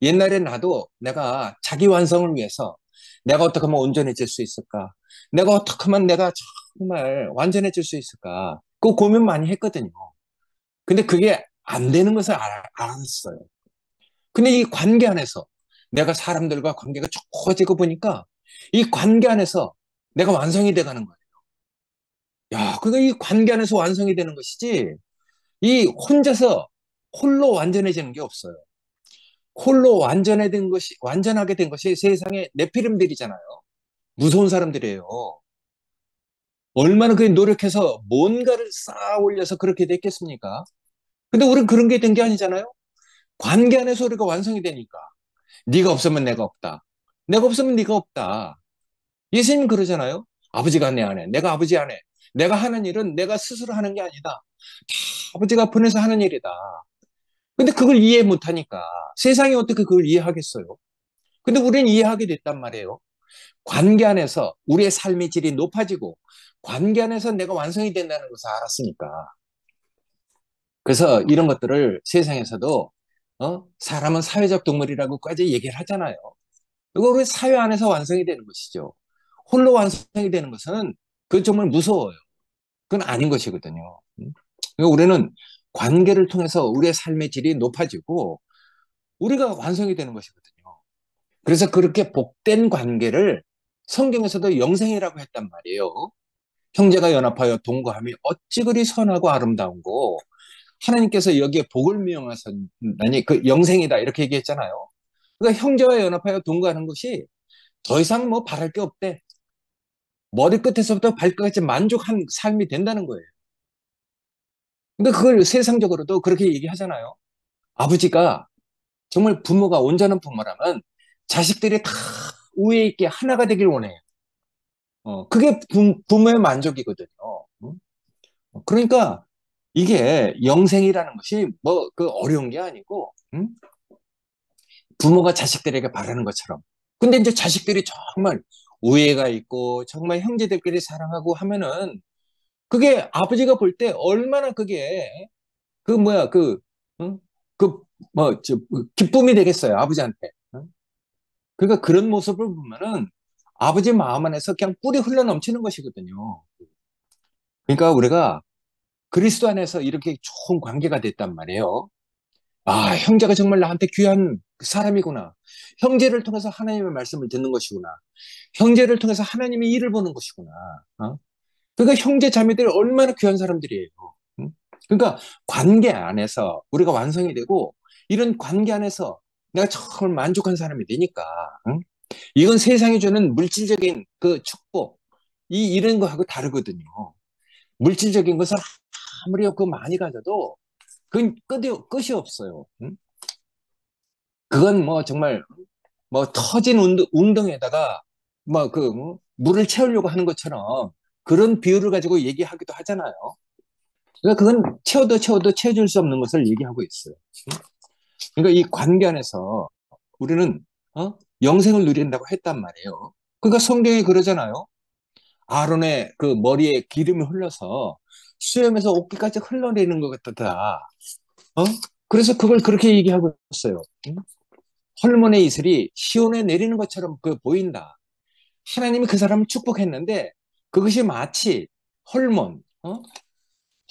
옛날에 나도 내가 자기 완성을 위해서 내가 어떻게 하면 온전해질 수 있을까? 내가 어떻게 하면 내가 정말 완전해질 수 있을까? 그 고민 많이 했거든요. 근데 그게 안 되는 것을 알았어요. 근데 이 관계 안에서 내가 사람들과 관계가 좋아지고 보니까 이 관계 안에서 내가 완성이 돼가는 거예요. 야, 그거 이 관계 안에서 완성이 되는 것이지 이 혼자서 홀로 완전해지는 게 없어요. 홀로 완전하게 된 것이 세상의 네피림들이잖아요. 무서운 사람들이에요. 얼마나 그 노력해서 뭔가를 쌓아 올려서 그렇게 됐겠습니까? 근데 우리는 그런 게 된 게 아니잖아요. 관계 안에서 우리가 완성이 되니까. 네가 없으면 내가 없다. 내가 없으면 네가 없다. 예수님 그러잖아요. 아버지가 내 안에, 내가 아버지 안에, 내가 하는 일은 내가 스스로 하는 게 아니다. 다 아버지가 보내서 하는 일이다. 근데 그걸 이해 못하니까 세상이 어떻게 그걸 이해하겠어요? 근데 우리는 이해하게 됐단 말이에요. 관계 안에서 우리의 삶의 질이 높아지고 관계 안에서 내가 완성이 된다는 것을 알았으니까. 그래서 이런 것들을 세상에서도 사람은 사회적 동물이라고까지 얘기를 하잖아요. 이거 우리 사회 안에서 완성이 되는 것이죠. 홀로 완성이 되는 것은 그건 정말 무서워요. 그건 아닌 것이거든요. 그러니까 우리는 관계를 통해서 우리의 삶의 질이 높아지고 우리가 완성이 되는 것이거든요. 그래서 그렇게 복된 관계를 성경에서도 영생이라고 했단 말이에요. 형제가 연합하여 동거함이 어찌 그리 선하고 아름다운고 하나님께서 여기에 복을 명하셨나니 그 영생이다 이렇게 얘기했잖아요. 그러니까 형제와 연합하여 동거하는 것이 더 이상 뭐 바랄 게 없대. 머리끝에서부터 발끝까지 만족한 삶이 된다는 거예요. 근데 그걸 세상적으로도 그렇게 얘기하잖아요. 아버지가 정말 부모가 온전한 부모라면 자식들이 다 우애 있게 하나가 되길 원해요. 그게 부모의 만족이거든요. 응? 그러니까 이게 영생이라는 것이 뭐 그 어려운 게 아니고, 응? 부모가 자식들에게 바라는 것처럼. 근데 이제 자식들이 정말 우애가 있고 정말 형제들끼리 사랑하고 하면은 그게 아버지가 볼 때 얼마나 그게 그 뭐야 응? 그 뭐 저 기쁨이 되겠어요 아버지한테. 응? 그러니까 그런 모습을 보면은 아버지 마음 안에서 그냥 뿔이 흘러 넘치는 것이거든요. 그러니까 우리가 그리스도 안에서 이렇게 좋은 관계가 됐단 말이에요. 아, 형제가 정말 나한테 귀한 사람이구나. 형제를 통해서 하나님의 말씀을 듣는 것이구나. 형제를 통해서 하나님의 일을 보는 것이구나. 어? 그러니까 형제 자매들이 얼마나 귀한 사람들이에요. 응? 그러니까 관계 안에서 우리가 완성이 되고 이런 관계 안에서 내가 정말 만족한 사람이 되니까 응? 이건 세상이 주는 물질적인 그 축복 이런 거하고 다르거든요. 물질적인 것을 아무리 그 많이 가져도 그건 끝이 없어요. 응? 그건 뭐 정말 뭐 터진 웅덩이에다가 뭐 물을 채우려고 하는 것처럼 그런 비유를 가지고 얘기하기도 하잖아요. 그러니까 그건 채워도 채워줄 수 없는 것을 얘기하고 있어요. 그러니까 이 관계 안에서 우리는 영생을 누린다고 했단 말이에요. 그러니까 성경이 그러잖아요. 아론의 그 머리에 기름이 흘러서 수염에서 옷깃까지 흘러내리는 것 같다. 어? 그래서 그걸 그렇게 얘기하고 있어요. 헐몬의 이슬이 시온에 내리는 것처럼 보인다. 하나님이 그 사람을 축복했는데 그것이 마치 헐몬,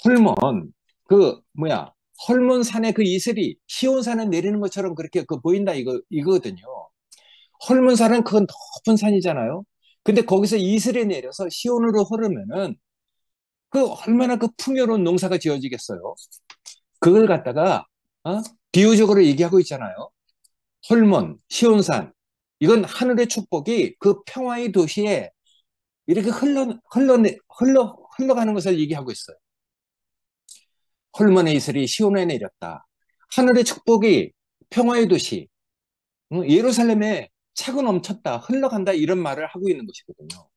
헐몬, 그 뭐야, 헐몬산의 그 이슬이 시온산에 내리는 것처럼 그렇게 보인다 이거거든요. 헐몬산은 그건 높은 산이잖아요. 근데 거기서 이슬이 내려서 시온으로 흐르면은 그 얼마나 그 풍요로운 농사가 지어지겠어요. 그걸 갖다가 비유적으로 얘기하고 있잖아요. 헐몬, 시온산 이건 하늘의 축복이 그 평화의 도시에 이렇게 흘러가는 것을 얘기하고 있어요. 헐몬의 이슬이 시온에 내렸다. 하늘의 축복이 평화의 도시, 예루살렘에 차고 넘쳤다, 흘러간다 이런 말을 하고 있는 것이거든요.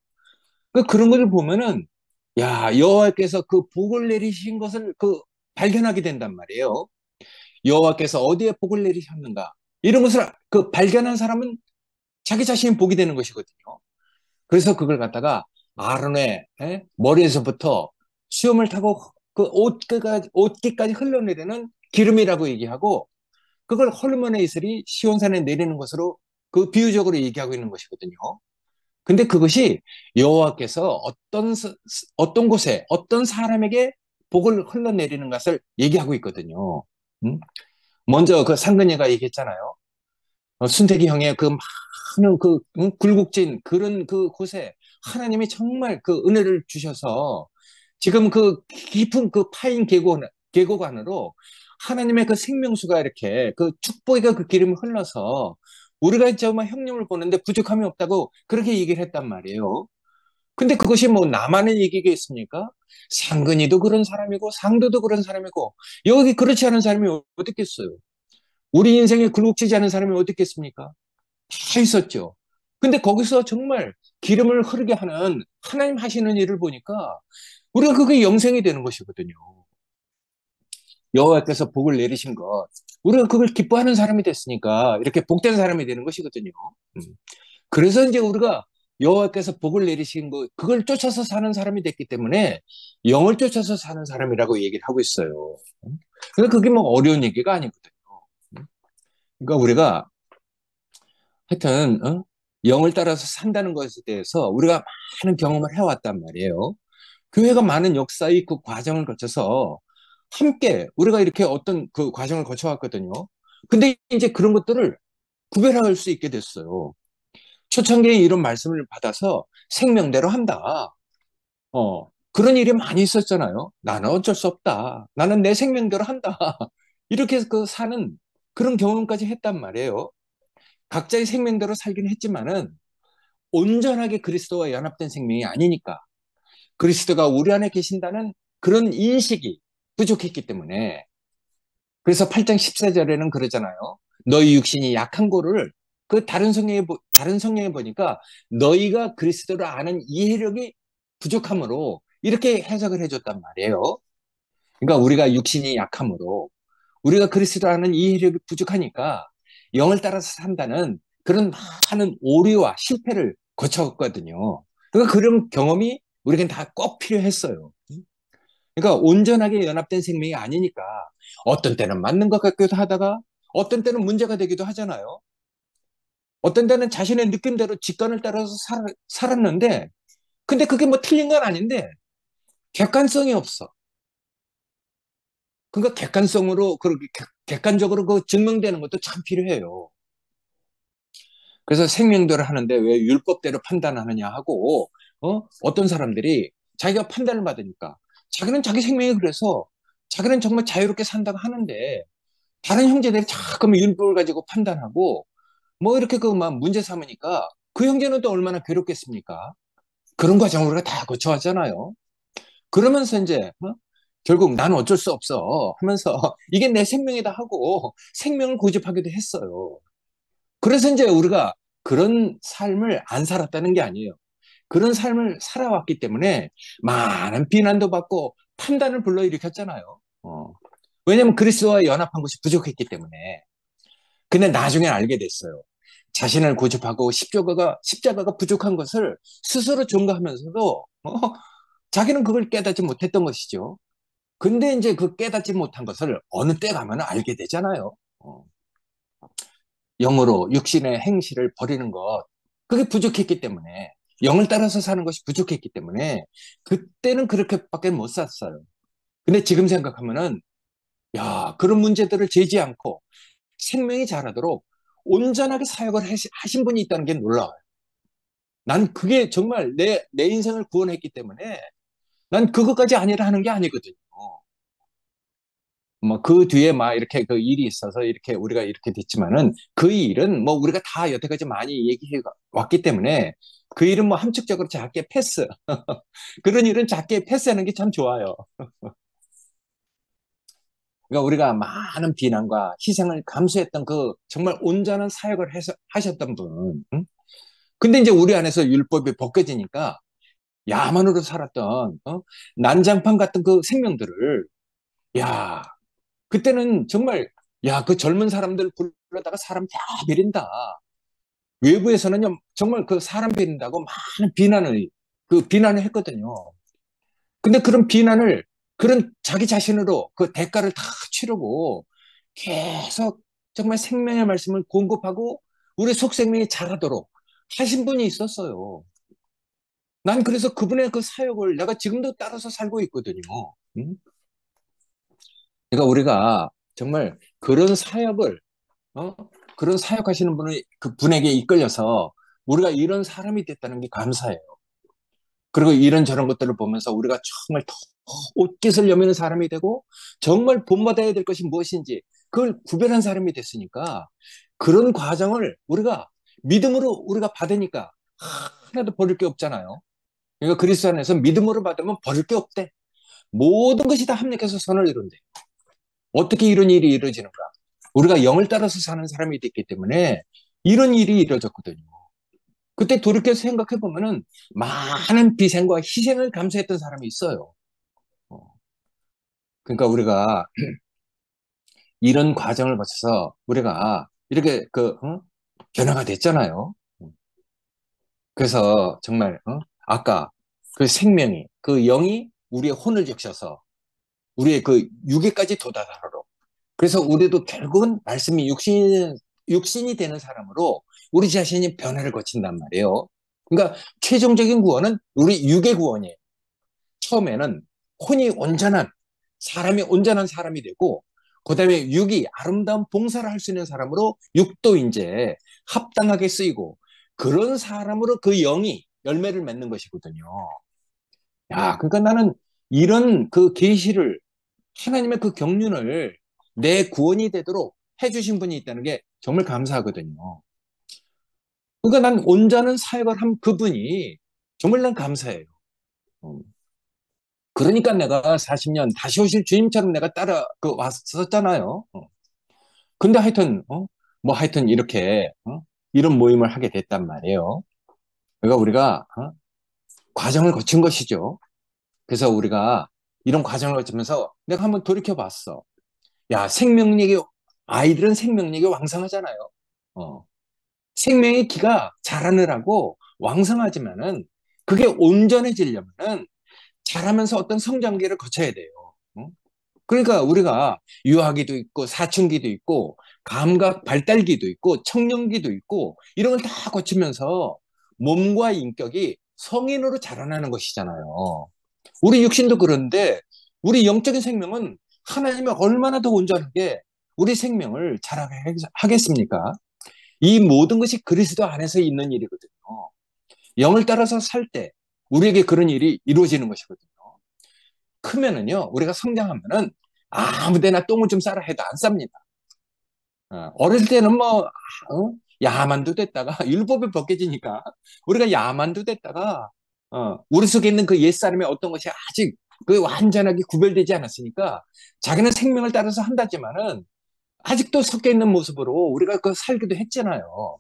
그런 것을 보면은 야 여호와께서 그 복을 내리신 것을 발견하게 된단 말이에요. 여호와께서 어디에 복을 내리셨는가 이런 것을 발견한 사람은 자기 자신이 복이 되는 것이거든요. 그래서 그걸 갖다가 아론의 머리에서부터 수염을 타고 그 옷깃까지 흘러내리는 기름이라고 얘기하고 그걸 헐몬의 이슬이 시온산에 내리는 것으로 비유적으로 얘기하고 있는 것이거든요. 근데 그것이 여호와께서 어떤 곳에 어떤 사람에게 복을 흘러내리는 것을 얘기하고 있거든요. 먼저 그 상근이가 얘기했잖아요. 순택이 형의 그 많은 굴곡진 그런 곳에 하나님이 정말 그 은혜를 주셔서 지금 그 깊은 그 파인 계곡 안으로 하나님의 그 생명수가 이렇게 축복의 그 기름이 흘러서 우리가 정말 형님을 보는데 부족함이 없다고 그렇게 얘기를 했단 말이에요. 근데 그것이 뭐 나만의 얘기겠습니까? 상근이도 그런 사람이고 상도도 그런 사람이고 여기 그렇지 않은 사람이 어디 있겠어요? 우리 인생에 굴곡지지 않은 사람이 어디 있겠습니까? 다 있었죠. 근데 거기서 정말 기름을 흐르게 하는 하나님 하시는 일을 보니까 우리가 그게 영생이 되는 것이거든요. 여호와께서 복을 내리신 것, 우리가 그걸 기뻐하는 사람이 됐으니까 이렇게 복된 사람이 되는 것이거든요. 음. 그래서 이제 우리가 여호와께서 복을 내리신 것, 그걸 쫓아서 사는 사람이 됐기 때문에 영을 쫓아서 사는 사람이라고 얘기를 하고 있어요. 그러니까 그게 뭐 어려운 얘기가 아니거든요. 그러니까 우리가 하여튼 영을 따라서 산다는 것에 대해서 우리가 많은 경험을 해왔단 말이에요. 교회가 많은 역사의 그 과정을 거쳐서 함께 우리가 이렇게 어떤 그 과정을 거쳐왔거든요. 근데 이제 그런 것들을 구별할 수 있게 됐어요. 초창기에 이런 말씀을 받아서 생명대로 한다. 그런 일이 많이 있었잖아요. 나는 어쩔 수 없다. 나는 내 생명대로 한다. 이렇게 해서 그 사는 그런 경험까지 했단 말이에요. 각자의 생명대로 살긴 했지만은 온전하게 그리스도와 연합된 생명이 아니니까 그리스도가 우리 안에 계신다는 그런 인식이 부족했기 때문에 그래서 8장 14절에는 그러잖아요. 너희 육신이 약한 거를 그 다른 성경에 보니까 너희가 그리스도를 아는 이해력이 부족함으로 이렇게 해석을 해줬단 말이에요. 그러니까 우리가 육신이 약함으로 우리가 그리스도를 아는 이해력이 부족하니까 영을 따라서 산다는 그런 많은 오류와 실패를 거쳤거든요. 그러니까 그런 경험이 우리에겐 다 꼭 필요했어요. 그러니까 온전하게 연합된 생명이 아니니까 어떤 때는 맞는 것 같기도 하다가 어떤 때는 문제가 되기도 하잖아요. 어떤 때는 자신의 느낌대로 직관을 따라서 살았는데 근데 그게 뭐 틀린 건 아닌데 객관성이 없어. 그러니까 객관성으로 그렇게 객관적으로 그 증명되는 것도 참 필요해요. 그래서 생명대로 하는데 왜 율법대로 판단하느냐 하고 어떤 사람들이 자기가 판단을 받으니까 자기는 자기 생명이 그래서 자기는 정말 자유롭게 산다고 하는데 다른 형제들이 자꾸 율법을 가지고 판단하고 뭐 이렇게 그 막 문제 삼으니까 그 형제는 또 얼마나 괴롭겠습니까? 그런 과정을 우리가 다 거쳐왔잖아요. 그러면서 이제 결국 나는 어쩔 수 없어 하면서 이게 내 생명이다 하고 생명을 고집하기도 했어요. 그래서 이제 우리가 그런 삶을 안 살았다는 게 아니에요. 그런 삶을 살아왔기 때문에 많은 비난도 받고 판단을 불러일으켰잖아요. 왜냐하면 그리스도와 연합한 것이 부족했기 때문에. 근데 나중에 알게 됐어요. 자신을 고집하고 십자가가 부족한 것을 스스로 증거하면서도 자기는 그걸 깨닫지 못했던 것이죠. 근데 이제 그 깨닫지 못한 것을 어느 때 가면 알게 되잖아요. 영으로 육신의 행실을 버리는 것, 그게 부족했기 때문에, 영을 따라서 사는 것이 부족했기 때문에, 그때는 그렇게밖에 못 샀어요. 근데 지금 생각하면은, 야, 그런 문제들을 재지 않고 생명이 자라도록 온전하게 사역을 하신 분이 있다는 게 놀라워요. 난 그게 정말 내 인생을 구원했기 때문에 난 그것까지 아니라 하는 게 아니거든요. 뭐 그 뒤에 막 이렇게 그 일이 있어서 이렇게 우리가 이렇게 됐지만은 그 일은 뭐 우리가 다 여태까지 많이 얘기해 왔기 때문에 그 일은 뭐 함축적으로 작게 패스. 그런 일은 작게 패스하는 게 참 좋아요. 그러니까 우리가 많은 비난과 희생을 감수했던 그 정말 온전한 사역을 하셨던 분. 응? 근데 이제 우리 안에서 율법이 벗겨지니까 야만으로 살았던 난장판 같은 그 생명들을 야 그때는 정말 야 그 젊은 사람들 불러다가 사람 다 비린다. 외부에서는 정말 그 사람 비린다고 많은 비난을 했거든요. 근데 그런 비난을 그런 자기 자신으로 그 대가를 다 치르고 계속 정말 생명의 말씀을 공급하고 우리 속생명이 자라도록 하신 분이 있었어요. 난 그래서 그분의 그 사역을 내가 지금도 따라서 살고 있거든요. 응? 그러니까 우리가 정말 그런 사역을 어? 그런 사역하시는 분을 그 분에게 이끌려서 우리가 이런 사람이 됐다는 게 감사해요. 그리고 이런저런 것들을 보면서 우리가 정말 더 옷깃을 여미는 사람이 되고 정말 본받아야 될 것이 무엇인지 그걸 구별한 사람이 됐으니까 그런 과정을 우리가 믿음으로 우리가 받으니까 하나도 버릴 게 없잖아요. 그러니까 그리스도 안에서 믿음으로 받으면 버릴 게 없대. 모든 것이 다 합력해서 선을 이룬대. 어떻게 이런 일이 이루어지는가? 우리가 영을 따라서 사는 사람이 됐기 때문에 이런 일이 이루어졌거든요. 그때 돌이켜서 생각해 보면은 많은 비생과 희생을 감수했던 사람이 있어요. 그러니까 우리가 이런 과정을 거쳐서 우리가 이렇게 변화가 됐잖아요. 그래서 정말 아까 그 생명이 그 영이 우리의 혼을 적셔서 우리의 그 육에까지 도달하도록 그래서 우리도 결국은 말씀이 육신이 되는 사람으로 우리 자신이 변화를 거친단 말이에요. 그러니까 최종적인 구원은 우리 육의 구원이에요. 처음에는 혼이 온전한 사람이 온전한 사람이 되고 그다음에 육이 아름다운 봉사를 할 수 있는 사람으로 육도 이제 합당하게 쓰이고 그런 사람으로 그 영이 열매를 맺는 것이거든요. 야, 그러니까 나는 이런 그 계시를 하나님의 그 경륜을 내 구원이 되도록 해주신 분이 있다는 게 정말 감사하거든요. 그러니까 난 온전한 사역을 한 그분이 정말 난 감사해요. 음. 그러니까 내가 40년 다시 오실 주님처럼 내가 따라 왔었잖아요. 근데 하여튼 뭐 하여튼 이렇게 이런 모임을 하게 됐단 말이에요. 그러니까 우리가 과정을 거친 것이죠. 그래서 우리가 이런 과정을 거치면서 내가 한번 돌이켜 봤어. 야, 아이들은 생명력이 왕성하잖아요. 어, 생명의 기가 자라느라고 왕성하지만은 그게 온전해지려면은 자라면서 어떤 성장기를 거쳐야 돼요. 어? 그러니까 우리가 유아기도 있고 사춘기도 있고 감각 발달기도 있고 청년기도 있고 이런 걸 다 거치면서 몸과 인격이 성인으로 자라나는 것이잖아요. 우리 육신도 그런데 우리 영적인 생명은 하나님이 얼마나 더 온전하게 우리 생명을 자라게 하겠습니까? 이 모든 것이 그리스도 안에서 있는 일이거든요. 영을 따라서 살 때 우리에게 그런 일이 이루어지는 것이거든요. 크면은요, 우리가 성장하면은 아무 데나 똥을 좀 싸라 해도 안 쌉니다. 어릴 때는 야만도 됐다가, 율법이 벗겨지니까, 우리가 야만도 됐다가, 우리 속에 있는 그 옛사람의 어떤 것이 아직 그 완전하게 구별되지 않았으니까, 자기는 생명을 따라서 한다지만은, 아직도 섞여 있는 모습으로 우리가 그 살기도 했잖아요.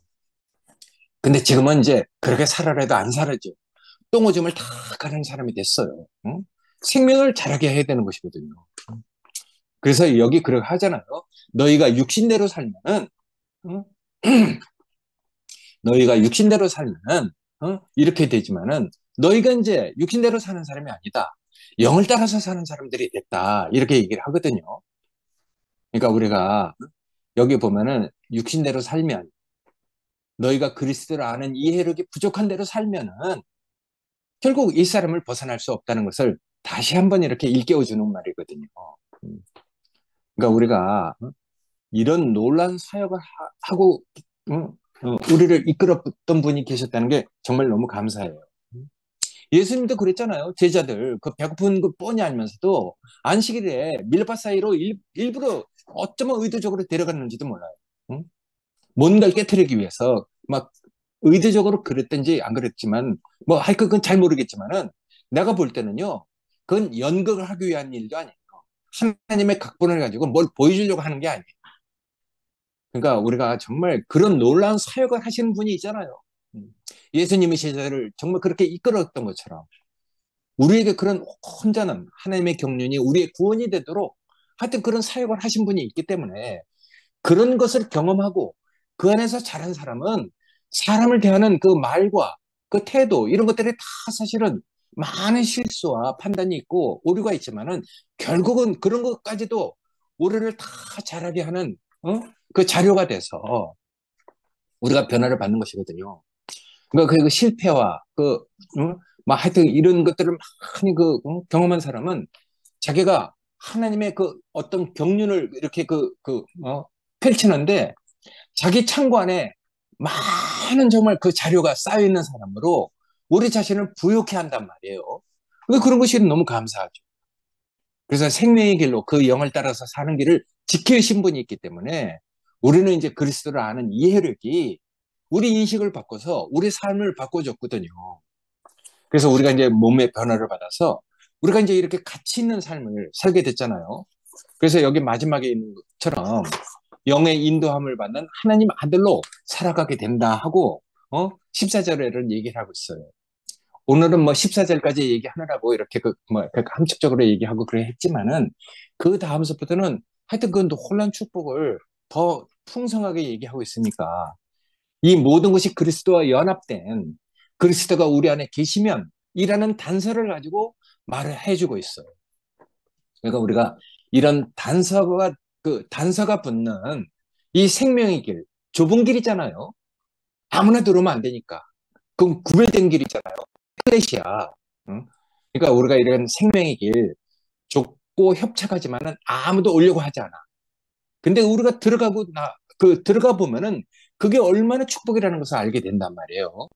근데 지금은 이제 그렇게 살아라 해도 안 살아죠. 똥오줌을 다 가는 사람이 됐어요. 응? 생명을 자라게 해야 되는 것이거든요. 그래서 여기 그렇게 하잖아요. 너희가 육신대로 살면은, 응? 너희가 육신대로 살면은, 이렇게 되지만은, 너희가 이제 육신대로 사는 사람이 아니다. 영을 따라서 사는 사람들이 됐다. 이렇게 얘기를 하거든요. 그러니까 우리가 여기 보면은 육신대로 살면, 너희가 그리스도를 아는 이해력이 부족한 대로 살면은, 결국 이 사람을 벗어날 수 없다는 것을 다시 한번 이렇게 일깨워 주는 말이거든요. 음. 그러니까 우리가 이런 놀란 사역을 하고 우리를 이끌었던 분이 계셨다는 게 정말 너무 감사해요. 예수님도 그랬잖아요. 제자들 그 배고픈 그 뻔히 알면서도 안식일에 밀밭 사이로 일부러 어쩌면 의도적으로 데려갔는지도 몰라요. 응? 뭔가를 깨뜨리기 위해서 막 의도적으로 그랬든지 안 그랬지만 뭐 하여튼 그건 잘 모르겠지만은 내가 볼 때는요. 그건 연극을 하기 위한 일도 아니에요. 하나님의 각본을 가지고 뭘 보여주려고 하는 게 아니에요. 그러니까 우리가 정말 그런 놀라운 사역을 하시는 분이 있잖아요. 예수님의 제자를 정말 그렇게 이끌었던 것처럼 우리에게 그런 혼자는 하나님의 경륜이 우리의 구원이 되도록 하여튼 그런 사역을 하신 분이 있기 때문에 그런 것을 경험하고 그 안에서 자란 사람은 사람을 대하는 그 말과 그 태도 이런 것들이 다 사실은 많은 실수와 판단이 있고 오류가 있지만은 결국은 그런 것까지도 우리를 다 자라게 하는 그 자료가 돼서 우리가 변화를 받는 것이거든요. 그러니까 그 실패와 막 하여튼 이런 것들을 많이 경험한 사람은 자기가 하나님의 그 어떤 경륜을 이렇게 펼치는데 자기 창고 안에 많은 정말 그 자료가 쌓여 있는 사람으로 우리 자신을 부욕해 한단 말이에요. 그런 것이 너무 감사하죠. 그래서 생명의 길로 그 영을 따라서 사는 길을 지키신 분이 있기 때문에 우리는 이제 그리스도를 아는 이해력이 우리 인식을 바꿔서 우리 삶을 바꿔줬거든요. 그래서 우리가 이제 몸의 변화를 받아서 우리가 이제 이렇게 가치 있는 삶을 살게 됐잖아요. 그래서 여기 마지막에 있는 것처럼 영의 인도함을 받는 하나님 아들로 살아가게 된다 하고 14절에는 얘기를 하고 있어요. 오늘은 뭐 14절까지 얘기하느라고 이렇게 그 함축적으로 얘기하고 그래 했지만은 그 다음서부터는 하여튼 그 혼란 축복을 더 풍성하게 얘기하고 있으니까 이 모든 것이 그리스도와 연합된 그리스도가 우리 안에 계시면 이라는 단서를 가지고 말을 해주고 있어요. 그러니까 우리가 이런 단서가 붙는 이 생명의 길, 좁은 길이잖아요. 아무나 들어오면 안 되니까. 그럼 구별된 길이잖아요. 클래시야. 응? 그러니까 우리가 이런 생명의 길, 좁고 협착하지만은 아무도 오려고 하지 않아. 근데 우리가 들어가 보면은 그게 얼마나 축복이라는 것을 알게 된단 말이에요.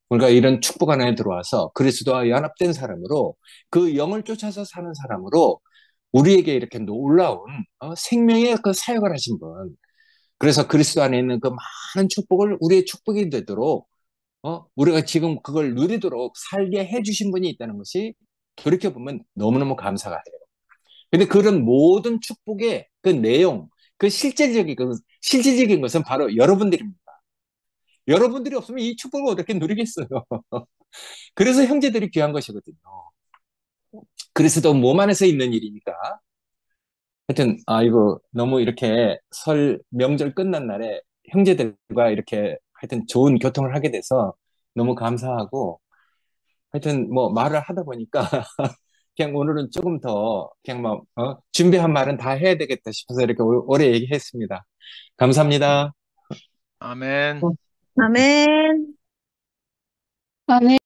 우리가 이런 축복 안에 들어와서 그리스도와 연합된 사람으로 그 영을 쫓아서 사는 사람으로 우리에게 이렇게 놀라운 생명의 그 사역을 하신 분. 그래서 그리스도 안에 있는 그 많은 축복을 우리의 축복이 되도록 우리가 지금 그걸 누리도록 살게 해주신 분이 있다는 것이 돌이켜보면 너무너무 감사가 돼요. 근데 그런 모든 축복의 그 내용, 실질적인 것은 바로 여러분들입니다. 여러분들이 없으면 이 축복을 어떻게 누리겠어요? 그래서 형제들이 귀한 것이거든요. 그리스도 몸 안에서 있는 일이니까. 하여튼, 이거 너무 이렇게 설 명절 끝난 날에 형제들과 이렇게 하여튼 좋은 교통을 하게 돼서 너무 감사하고, 하여튼 뭐 말을 하다 보니까 그냥 오늘은 조금 더 그냥 준비한 말은 다 해야 되겠다 싶어서 이렇게 오래 얘기했습니다. 감사합니다. 아멘. 어. 아멘. 아멘.